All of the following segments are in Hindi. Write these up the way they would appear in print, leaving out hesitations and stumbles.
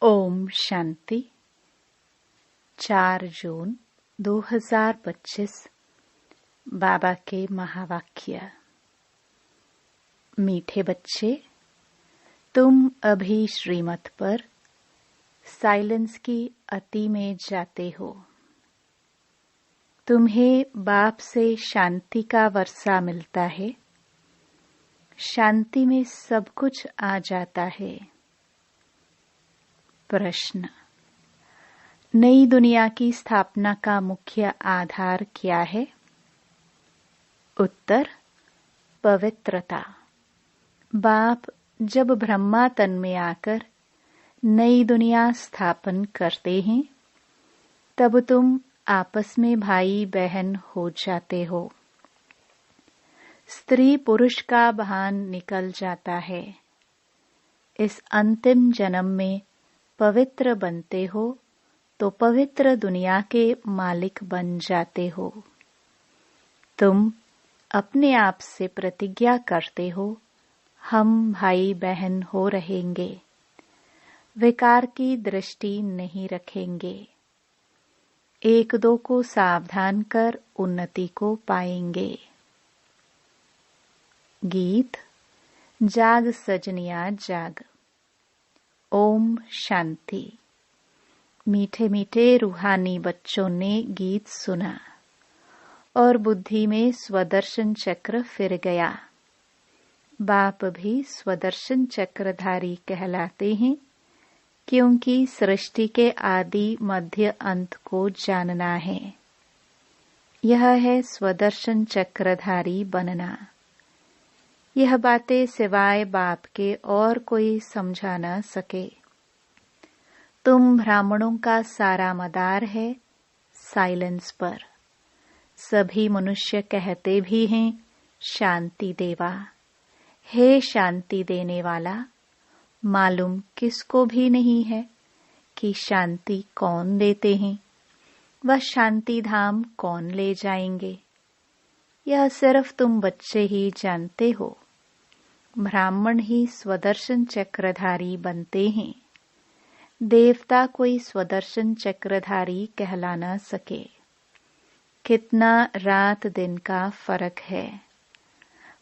ओम शांति। 4 जून 2025 बाबा के महावाक्य। मीठे बच्चे, तुम अभी श्रीमत पर साइलेंस की अति में जाते हो। तुम्हें बाप से शांति का वर्षा मिलता है। शांति में सब कुछ आ जाता है। प्रश्न: नई दुनिया की स्थापना का मुख्य आधार क्या है? उत्तर: पवित्रता। बाप जब ब्रह्मा तन में आकर नई दुनिया स्थापन करते हैं, तब तुम आपस में भाई बहन हो जाते हो। स्त्री पुरुष का भान निकल जाता है। इस अंतिम जन्म में पवित्र बनते हो तो पवित्र दुनिया के मालिक बन जाते हो। तुम अपने आप से प्रतिज्ञा करते हो, हम भाई बहन हो रहेंगे। विकार की दृष्टि नहीं रखेंगे। एक दो को सावधान कर उन्नति को पाएंगे। गीत: जाग सजनिया जाग। ओम शांति। मीठे मीठे रूहानी बच्चों ने गीत सुना और बुद्धि में स्वदर्शन चक्र फिर गया। बाप भी स्वदर्शन चक्रधारी कहलाते हैं, क्योंकि सृष्टि के आदि मध्य अंत को जानना है। यह है स्वदर्शन चक्रधारी बनना। यह बातें सिवाय बाप के और कोई समझा न सके। तुम ब्राह्मणों का सारा मदार है साइलेंस पर। सभी मनुष्य कहते भी हैं शांति देवा। हे शांति देने वाला, मालूम किसको भी नहीं है कि शांति कौन देते हैं, वह शांति धाम कौन ले जाएंगे। यह सिर्फ तुम बच्चे ही जानते हो। ब्राह्मण ही स्वदर्शन चक्रधारी बनते हैं। देवता कोई स्वदर्शन चक्रधारी कहला न सके। कितना रात दिन का फर्क है।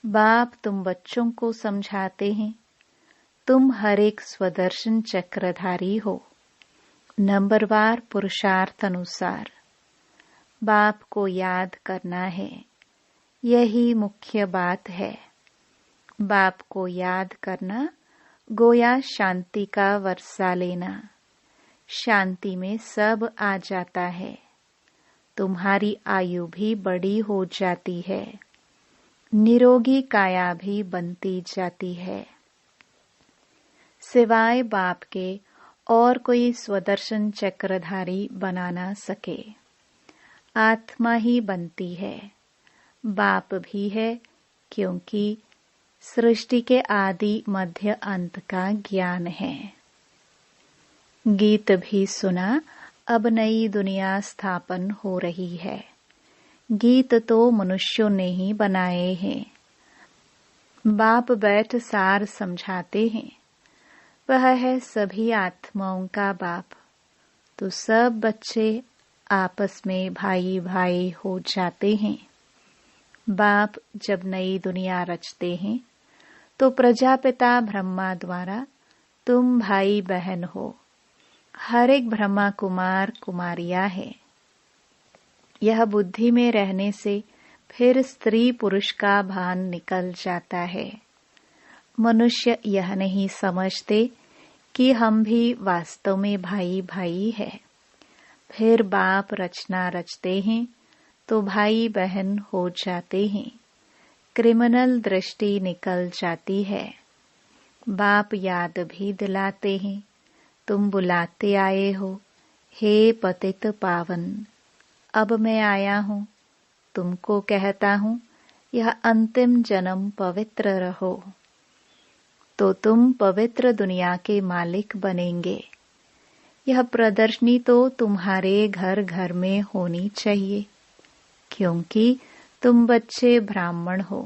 बाप तुम बच्चों को समझाते हैं, तुम हर एक स्वदर्शन चक्रधारी हो, नंबरवार पुरुषार्थ अनुसार। बाप को याद करना है, यही मुख्य बात है। बाप को याद करना गोया शांति का वर्षा लेना। शांति में सब आ जाता है। तुम्हारी आयु भी बड़ी हो जाती है। निरोगी काया भी बनती जाती है। सिवाय बाप के और कोई स्वदर्शन चक्रधारी बना ना सके। आत्मा ही बनती है। बाप भी है, क्योंकि सृष्टि के आदि मध्य अंत का ज्ञान है। गीत भी सुना, अब नई दुनिया स्थापन हो रही है। गीत तो मनुष्यों ने ही बनाए हैं। बाप बैठ सार समझाते हैं। वह है सभी आत्माओं का बाप। तो सब बच्चे आपस में भाई भाई हो जाते हैं। बाप जब नई दुनिया रचते हैं, तो प्रजापिता ब्रह्मा द्वारा तुम भाई बहन हो। हर एक ब्रह्मा कुमार कुमारियां है। यह बुद्धि में रहने से फिर स्त्री पुरुष का भान निकल जाता है। मनुष्य यह नहीं समझते कि हम भी वास्तव में भाई भाई है। फिर बाप रचना रचते हैं तो भाई बहन हो जाते हैं। क्रिमिनल दृष्टि निकल जाती है। बाप याद भी दिलाते हैं, तुम बुलाते आए हो, हे पतित पावन। अब मैं आया हूँ, तुमको कहता हूँ, यह अंतिम जन्म पवित्र रहो, तो तुम पवित्र दुनिया के मालिक बनेंगे। यह प्रदर्शनी तो तुम्हारे घर घर में होनी चाहिए, क्योंकि तुम बच्चे ब्राह्मण हो।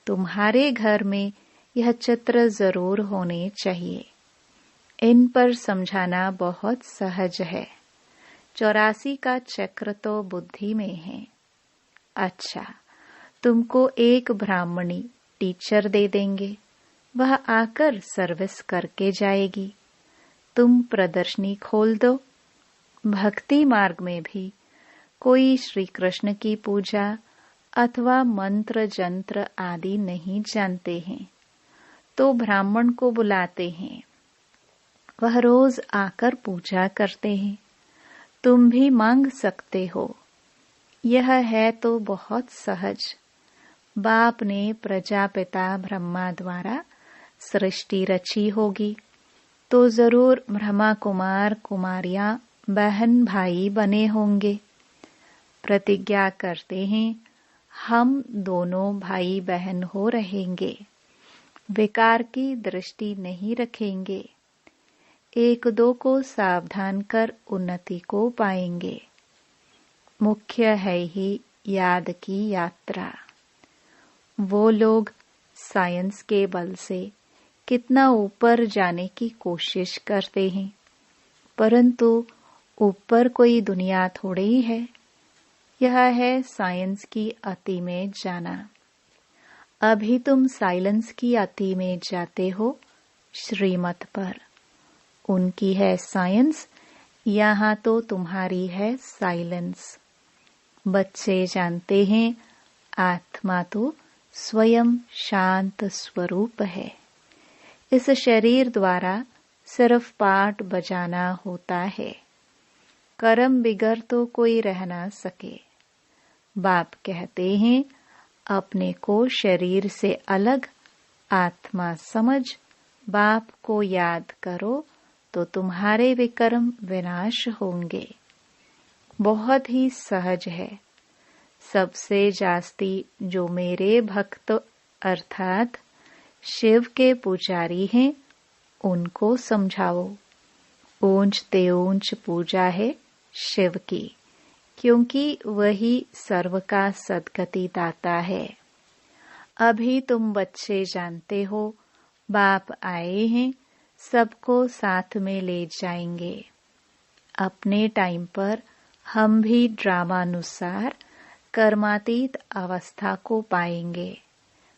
तुम्हारे घर में यह चित्र जरूर होने चाहिए। इन पर समझाना बहुत सहज है। 84 का चक्र तो बुद्धि में है। अच्छा, तुमको एक ब्राह्मणी टीचर दे देंगे, वह आकर सर्विस करके जाएगी। तुम प्रदर्शनी खोल दो। भक्ति मार्ग में भी कोई श्री कृष्ण की पूजा अथवा मंत्र जंत्र आदि नहीं जानते हैं, तो ब्राह्मण को बुलाते हैं। वह रोज आकर पूजा करते हैं। तुम भी मांग सकते हो। यह है तो बहुत सहज। बाप ने प्रजापिता ब्रह्मा द्वारा सृष्टि रची होगी, तो जरूर ब्रह्मा कुमार कुमारियां बहन भाई बने होंगे। प्रतिज्ञा करते हैं, हम दोनों भाई बहन हो रहेंगे, विकार की दृष्टि नहीं रखेंगे, एक दो को सावधान कर उन्नति को पाएंगे। मुख्य है ही याद की यात्रा। वो लोग साइंस के बल से कितना ऊपर जाने की कोशिश करते हैं, परंतु ऊपर कोई दुनिया थोड़ी ही है। यह है साइंस की अति में जाना। अभी तुम साइलेंस की अति में जाते हो श्रीमत पर। उनकी है साइंस, यहाँ तो तुम्हारी है साइलेंस। बच्चे जानते हैं आत्मा तो स्वयं शांत स्वरूप है। इस शरीर द्वारा सिर्फ पाठ बजाना होता है। कर्म बिगर तो कोई रह ना सके। बाप कहते हैं, अपने को शरीर से अलग आत्मा समझ बाप को याद करो तो तुम्हारे विकर्म विनाश होंगे। बहुत ही सहज है। सबसे जास्ती जो मेरे भक्त अर्थात शिव के पुजारी हैं, उनको समझाओ। ऊंच ते ऊंच पूजा है शिव की, क्योंकि वही सर्व का सद्गति दाता है। अभी तुम बच्चे जानते हो बाप आए हैं, सबको साथ में ले जाएंगे। अपने टाइम पर हम भी ड्रामानुसार कर्मातीत अवस्था को पाएंगे,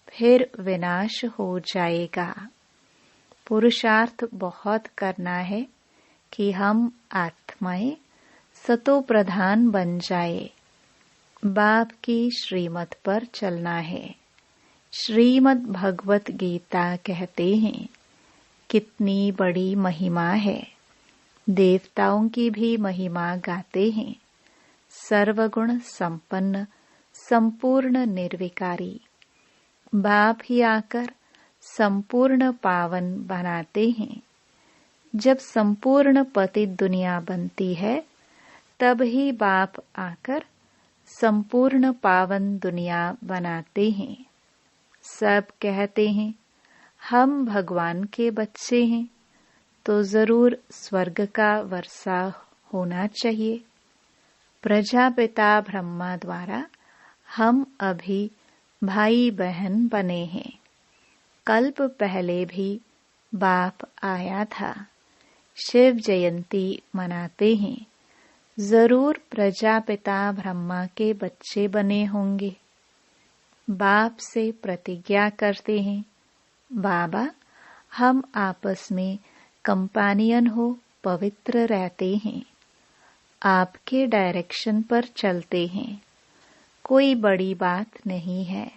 फिर विनाश हो जाएगा। पुरुषार्थ बहुत करना है कि हम आत्माएं सतो प्रधान बन जाए। बाप की श्रीमत पर चलना है। श्रीमद् भगवत गीता कहते हैं, कितनी बड़ी महिमा है। देवताओं की भी महिमा गाते हैं। सर्वगुण संपन्न संपूर्ण निर्विकारी बाप ही आकर संपूर्ण पावन बनाते हैं। जब संपूर्ण पतित दुनिया बनती है, तब ही बाप आकर संपूर्ण पावन दुनिया बनाते हैं। सब कहते हैं हम भगवान के बच्चे हैं, तो जरूर स्वर्ग का वर्षा होना चाहिए। प्रजापिता ब्रह्मा द्वारा हम अभी भाई बहन बने हैं। कल्प पहले भी बाप आया था। शिव जयंती मनाते हैं। जरूर प्रजापिता ब्रह्मा के बच्चे बने होंगे। बाप से प्रतिज्ञा करते हैं, बाबा हम आपस में कंपेनियन हो पवित्र रहते हैं, आपके डायरेक्शन पर चलते हैं। कोई बड़ी बात नहीं है।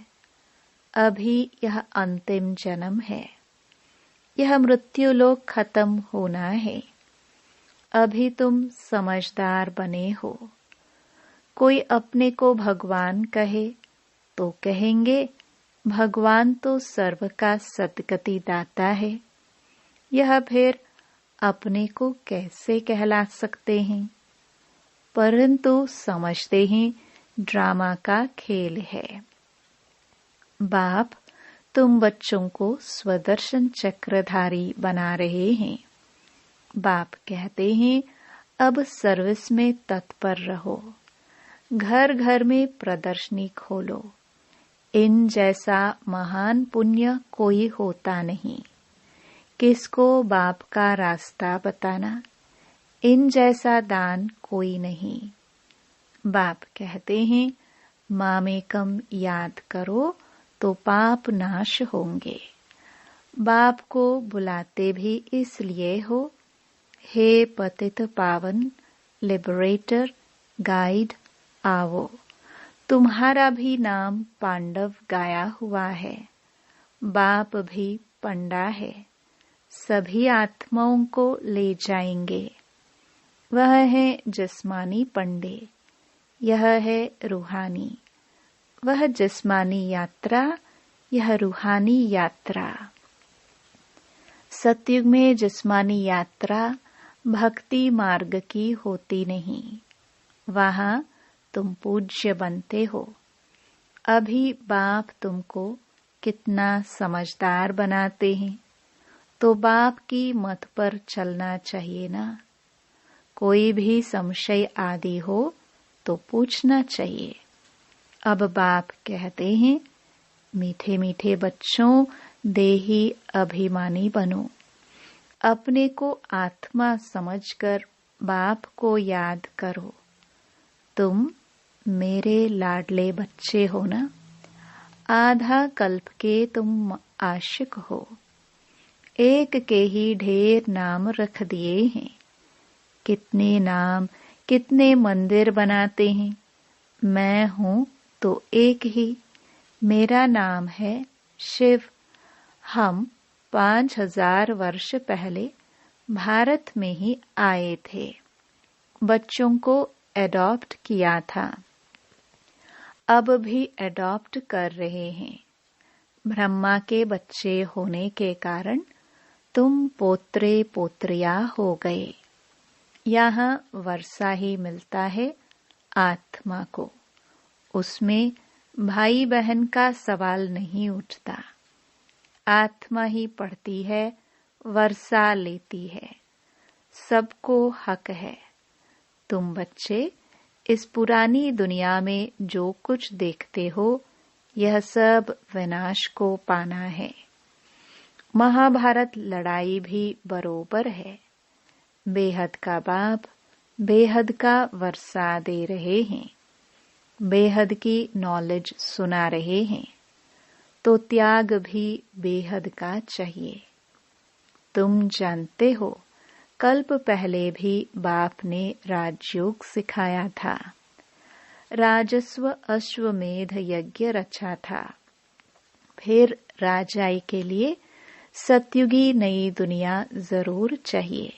अभी यह अंतिम जन्म है। यह मृत्यु लोक खत्म होना है। अभी तुम समझदार बने हो। कोई अपने को भगवान कहे तो कहेंगे भगवान तो सर्व का सद्गति दाता है। यह फिर अपने को कैसे कहला सकते हैं? परंतु समझते हैं ड्रामा का खेल है। बाप तुम बच्चों को स्वदर्शन चक्रधारी बना रहे हैं। बाप कहते हैं अब सर्विस में तत्पर रहो। घर घर में प्रदर्शनी खोलो। इन जैसा महान पुण्य कोई होता नहीं। किसको बाप का रास्ता बताना, इन जैसा दान कोई नहीं। बाप कहते हैं मामेकम याद करो तो पाप नाश होंगे। बाप को बुलाते भी इसलिए हो, हे पतित पावन लिबरेटर गाइड आओ। तुम्हारा भी नाम पांडव गाया हुआ है, बाप भी पंडा है, सभी आत्माओं को ले जाएंगे। वह है जिस्मानी पंडे, यह है रूहानी। वह जिस्मानी यात्रा, यह रूहानी यात्रा। सतयुग में जिस्मानी यात्रा भक्ति मार्ग की होती नहीं, वहां तुम पूज्य बनते हो। अभी बाप तुमको कितना समझदार बनाते हैं, तो बाप की मत पर चलना चाहिए ना। कोई भी संशय आदि हो तो पूछना चाहिए। अब बाप कहते हैं मीठे मीठे बच्चों, देही अभिमानी बनो। अपने को आत्मा समझकर बाप को याद करो। तुम मेरे लाडले बच्चे हो ना। आधा कल्प के तुम आशिक हो। एक के ही ढेर नाम रख दिए हैं। कितने नाम, कितने मंदिर बनाते हैं। मैं हूं तो एक ही, मेरा नाम है शिव। हम 5000 वर्ष पहले भारत में ही आए थे। बच्चों को एडॉप्ट किया था, अब भी एडॉप्ट कर रहे हैं। ब्रह्मा के बच्चे होने के कारण तुम पोत्रे पोत्रिया हो गए। यहाँ वर्षा ही मिलता है आत्मा को, उसमें भाई बहन का सवाल नहीं उठता। आत्मा ही पढ़ती है, वर्षा लेती है, सबको हक है। तुम बच्चे इस पुरानी दुनिया में जो कुछ देखते हो, यह सब विनाश को पाना है। महाभारत लड़ाई भी बरोबर है। बेहद का बाप बेहद का वर्षा दे रहे हैं, बेहद की नॉलेज सुना रहे हैं, तो त्याग भी बेहद का चाहिए। तुम जानते हो कल्प पहले भी बाप ने राजयोग सिखाया था, राजस्व अश्वमेध यज्ञ रचा था। फिर राजाई के लिए सतयुगी नई दुनिया जरूर चाहिए।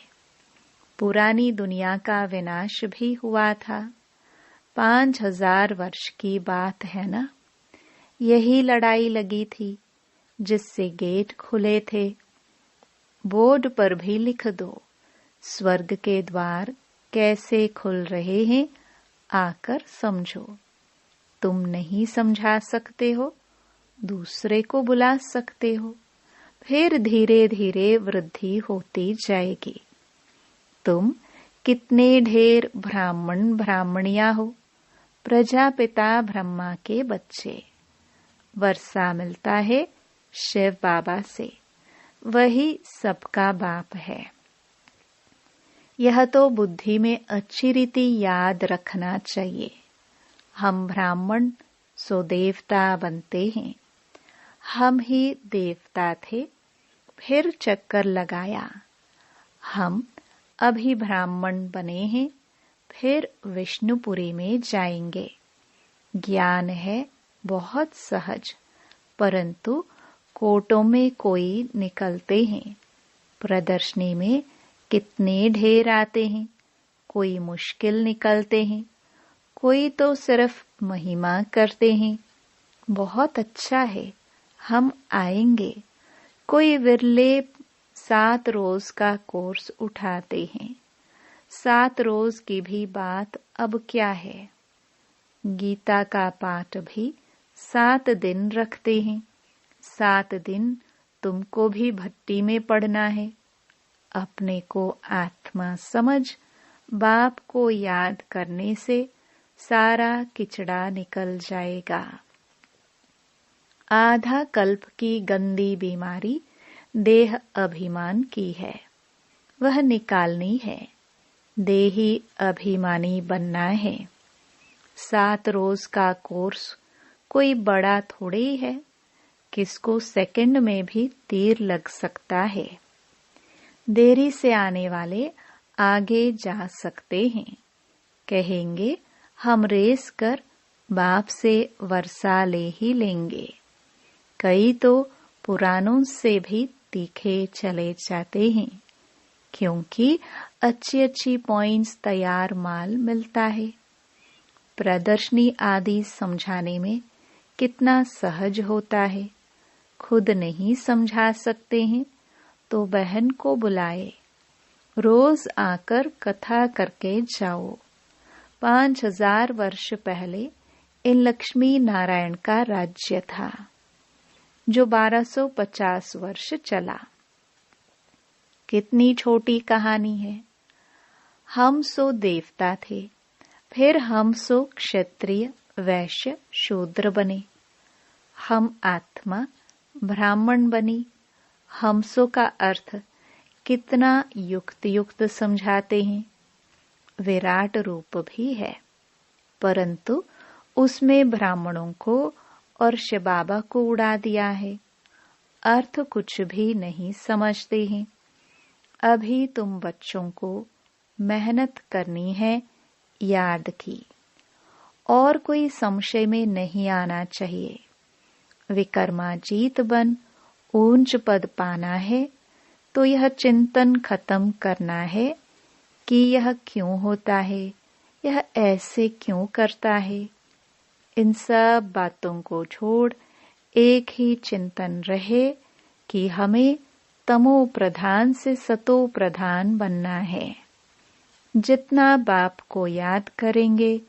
पुरानी दुनिया का विनाश भी हुआ था। 5000 वर्ष की बात है ना। यही लड़ाई लगी थी जिससे गेट खुले थे। बोर्ड पर भी लिख दो, स्वर्ग के द्वार कैसे खुल रहे हैं, आकर समझो। तुम नहीं समझा सकते हो, दूसरे को बुला सकते हो। फिर धीरे धीरे वृद्धि होती जाएगी। तुम कितने ढेर ब्राह्मण ब्राह्मणियां हो, प्रजापिता ब्रह्मा के बच्चे। वर्षा मिलता है शिव बाबा से, वही सबका बाप है। यह तो बुद्धि में अच्छी रीति याद रखना चाहिए। हम ब्राह्मण सो देवता बनते हैं। हम ही देवता थे, फिर चक्कर लगाया। हम अभी ब्राह्मण बने हैं, फिर विष्णुपुरी में जाएंगे। ज्ञान है बहुत सहज, परंतु कोटों में कोई निकलते हैं। प्रदर्शनी में कितने ढेर आते हैं, कोई मुश्किल निकलते हैं, कोई तो सिर्फ महिमा करते हैं। बहुत अच्छा है, हम आएंगे। कोई विरले 7 रोज का कोर्स उठाते हैं। 7 रोज की भी बात अब क्या है। गीता का पाठ भी 7 दिन रखते हैं। 7 दिन तुमको भी भट्टी में पढ़ना है। अपने को आत्मा समझ, बाप को याद करने से सारा किचड़ा निकल जाएगा। आधा कल्प की गंदी बीमारी देह अभिमान की है, वह निकालनी है। देही अभिमानी बनना है। 7 रोज का कोर्स कोई बड़ा थोड़े ही है, किसको सेकंड में भी तीर लग सकता है। देरी से आने वाले आगे जा सकते हैं, कहेंगे हम रेस कर बाप से वर्षा ले ही लेंगे। कई तो पुरानों से भी तीखे चले जाते हैं, क्योंकि अच्छी अच्छी पॉइंट्स तैयार माल मिलता है। प्रदर्शनी आदि समझाने में कितना सहज होता है। खुद नहीं समझा सकते हैं तो बहन को बुलाए, रोज आकर कथा करके जाओ। 5000 वर्ष पहले इन लक्ष्मी नारायण का राज्य था, जो 1250 वर्ष चला। कितनी छोटी कहानी है। हम सो देवता थे, फिर हम सो क्षत्रिय, वैश्य, शूद्र बने। हम आत्मा ब्राह्मण बनी। हमसो का अर्थ कितना युक्त युक्त समझाते हैं। विराट रूप भी है, परंतु उसमें ब्राह्मणों को और शिव बाबा को उड़ा दिया है। अर्थ कुछ भी नहीं समझते हैं। अभी तुम बच्चों को मेहनत करनी है, याद की। और कोई संशय में नहीं आना चाहिए। विकर्माजीत बन ऊंच पद पाना है तो यह चिंतन खत्म करना है कि यह क्यों होता है, यह ऐसे क्यों करता है। इन सब बातों को छोड़ एक ही चिंतन रहे कि हमें तमो प्रधान से सतो प्रधान बनना है। जितना बाप को याद करेंगे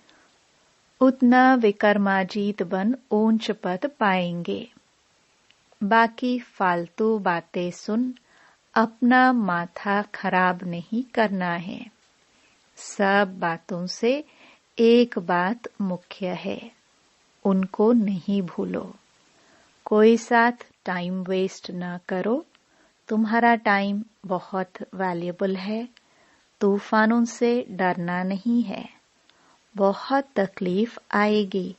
उतना विकर्माजीत बन ऊंच पद पाएंगे। बाकी फालतू बातें सुन अपना माथा खराब नहीं करना है। सब बातों से एक बात मुख्य है, उनको नहीं भूलो। कोई साथ टाइम वेस्ट न करो। तुम्हारा टाइम बहुत वैल्यूएबल है। तूफानों से डरना नहीं है। बहुत तकलीफ आएगी,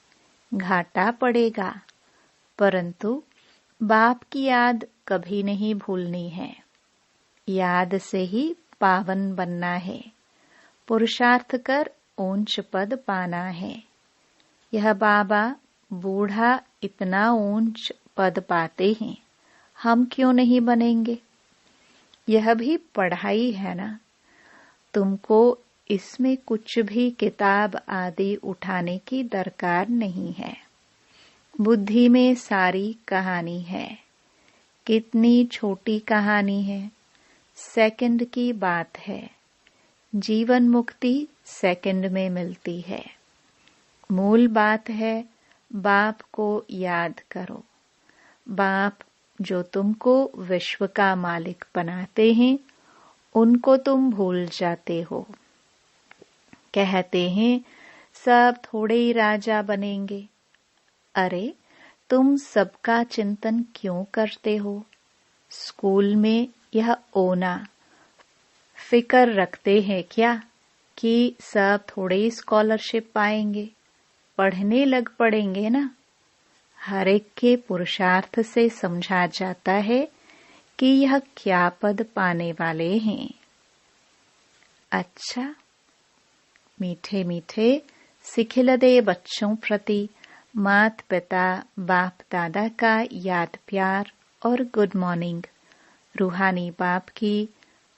घाटा पड़ेगा, परंतु बाप की याद कभी नहीं भूलनी है। याद से ही पावन बनना है। पुरुषार्थ कर ऊंच पद पाना है। यह बाबा बूढ़ा इतना ऊंच पद पाते हैं, हम क्यों नहीं बनेंगे। यह भी पढ़ाई है ना। तुमको इसमें कुछ भी किताब आदि उठाने की दरकार नहीं है। बुद्धि में सारी कहानी है। कितनी छोटी कहानी है, सेकंड की बात है। जीवन मुक्ति सेकंड में मिलती है। मूल बात है बाप को याद करो। बाप जो तुमको विश्व का मालिक बनाते हैं, उनको तुम भूल जाते हो। कहते हैं सब थोड़े ही राजा बनेंगे। अरे तुम सबका चिंतन क्यों करते हो। स्कूल में यह ओना फिकर रखते हैं क्या कि सब थोड़े स्कॉलरशिप पाएंगे, पढ़ने लग पड़ेंगे ना। हर एक के पुरुषार्थ से समझा जाता है कि यह क्या पद पाने वाले हैं। अच्छा, मीठे मीठे सिखिलदे बच्चों प्रति मात पिता बाप दादा का याद प्यार और गुड मॉर्निंग। रूहानी बाप की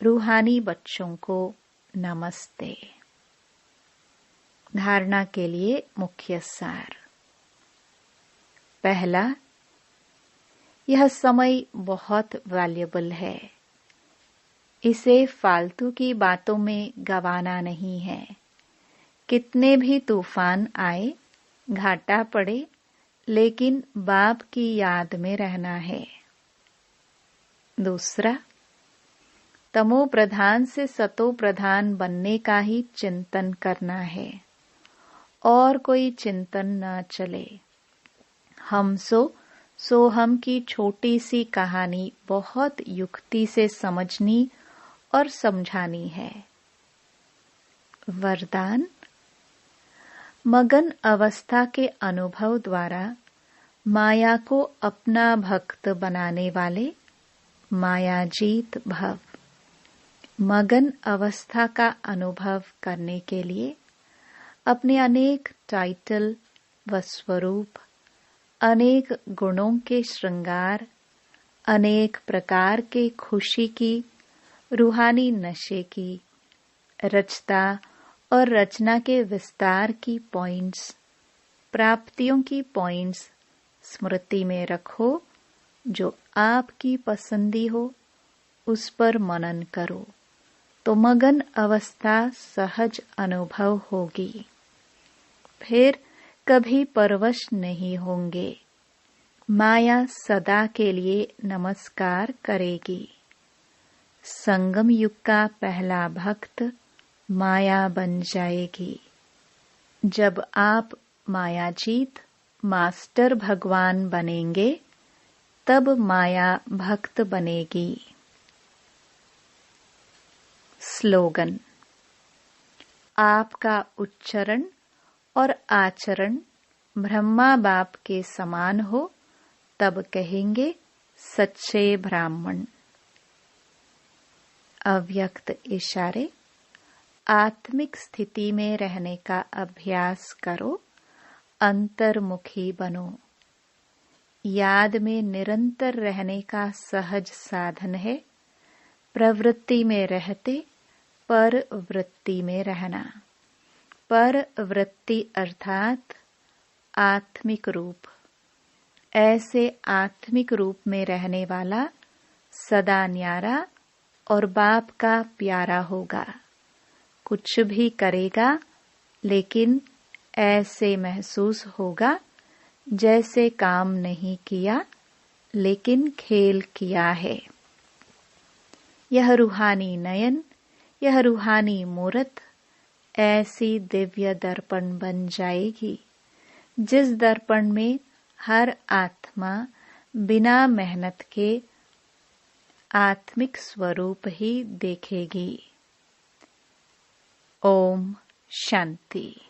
रूहानी बच्चों को नमस्ते। धारणा के लिए मुख्य सार। पहला, यह समय बहुत वैल्यूएबल है। इसे फालतू की बातों में गंवाना नहीं है। कितने भी तूफान आए, घाटा पड़े, लेकिन बाप की याद में रहना है। दूसरा, तमो प्रधान से सतो प्रधान बनने का ही चिंतन करना है और कोई चिंतन न चले। हम सो सोहम की छोटी सी कहानी बहुत युक्ति से समझनी और समझानी है। वरदान। मगन अवस्था के अनुभव द्वारा माया को अपना भक्त बनाने वाले मायाजीत भव। मगन अवस्था का अनुभव करने के लिए अपने अनेक टाइटल व स्वरूप, अनेक गुणों के श्रृंगार, अनेक प्रकार के खुशी की, रूहानी नशे की, रचता और रचना के विस्तार की पॉइंट्स, प्राप्तियों की पॉइंट्स स्मृति में रखो। जो आपकी पसंदी हो उस पर मनन करो तो मगन अवस्था सहज अनुभव होगी। फिर कभी परवश नहीं होंगे। माया सदा के लिए नमस्कार करेगी। संगम युग का पहला भक्त माया बन जाएगी। जब आप मायाजीत मास्टर भगवान बनेंगे तब माया भक्त बनेगी। स्लोगन। आपका उच्चारण और आचरण ब्रह्मा बाप के समान हो तब कहेंगे सच्चे ब्राह्मण। अव्यक्त इशारे। आत्मिक स्थिति में रहने का अभ्यास करो, अंतर्मुखी बनो। याद में निरंतर रहने का सहज साधन है प्रवृत्ति में रहते पर वृत्ति में रहना। पर वृत्ति अर्थात आत्मिक रूप। ऐसे आत्मिक रूप में रहने वाला सदा न्यारा और बाप का प्यारा होगा। कुछ भी करेगा लेकिन ऐसे महसूस होगा जैसे काम नहीं किया लेकिन खेल किया है। यह रूहानी नयन, यह रूहानी मूरत ऐसी दिव्य दर्पण बन जाएगी जिस दर्पण में हर आत्मा बिना मेहनत के आत्मिक स्वरूप ही देखेगी। ओम शांति।